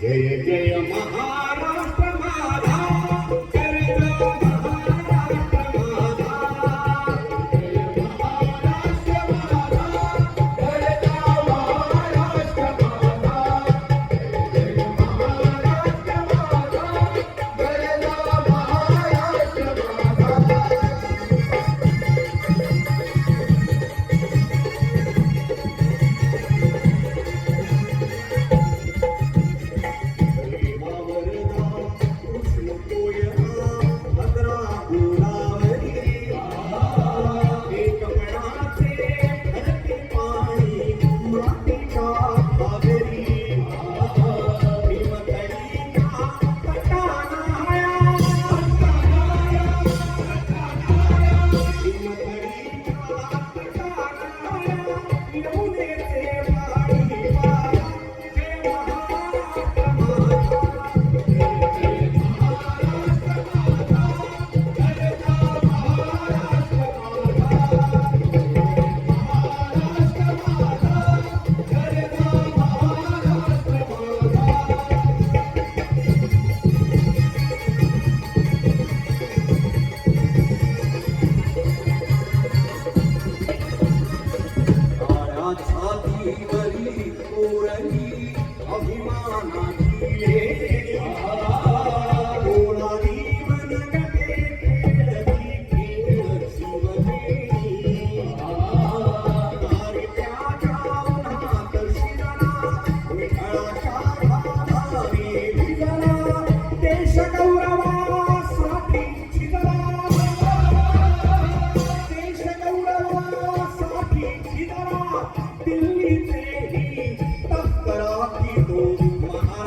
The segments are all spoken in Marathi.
जय जय महाराष्ट्र माझा, जय महाराष्ट्र माझा, जय महाराष्ट्र माझा, जय महाराष्ट्र माझा, जय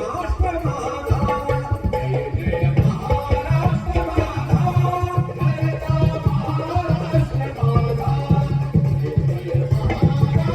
महाराष्ट्र माझा, जय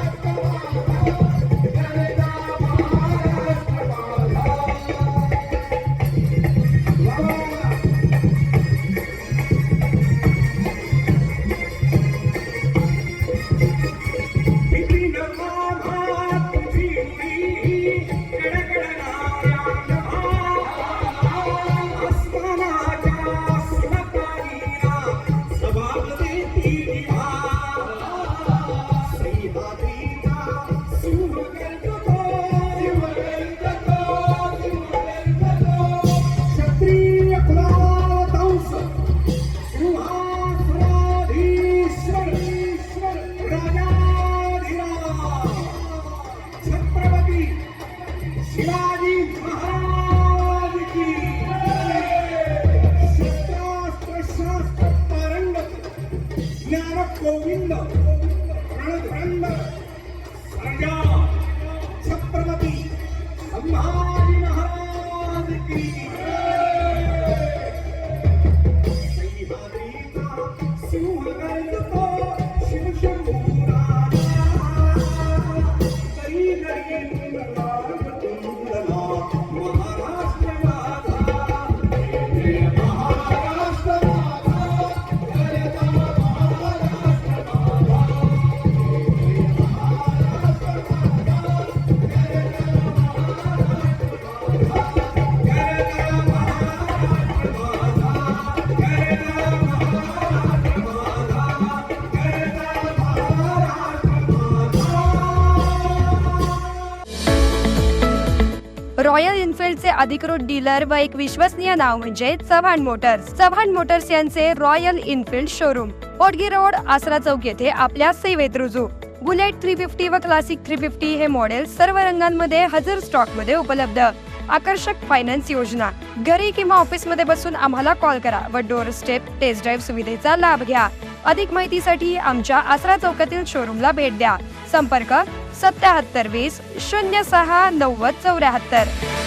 गोविंद रणधंड राजा छत्रपती संभाजी महाराज की सह्याद्रीचा सिंह गर्जतो शिवशंभू राजा तरी गरी तुंडला महाराष्ट्र माझा जय महाराष्ट्र रॉयल एनफील्डचे अधिकृत डीलर व एक विश्वसनीय नाव म्हणजे चव्हाण मोटर्स. चव्हाण मोटर्स यांचे रॉयल एनफील्ड शोरूम पोटगी रोड, आसरा चौक येथे आपल्या सेवेत रुजू. बुलेट 350 व क्लासिक 350 हे मॉडेल सर्व रंगांमध्ये हजर स्टॉक मध्ये उपलब्ध. आकर्षक फायनान्स योजना. घरी किंवा ऑफिस मध्ये बसून आम्हाला कॉल करा व डोअर स्टेप टेस्ट ड्राईव्ह सुविधेचा लाभ घ्या. अधिक माहितीसाठी आमच्या आसरा चौकातील शोरूमला भेट द्या. संपर्क 7720 06 90 74.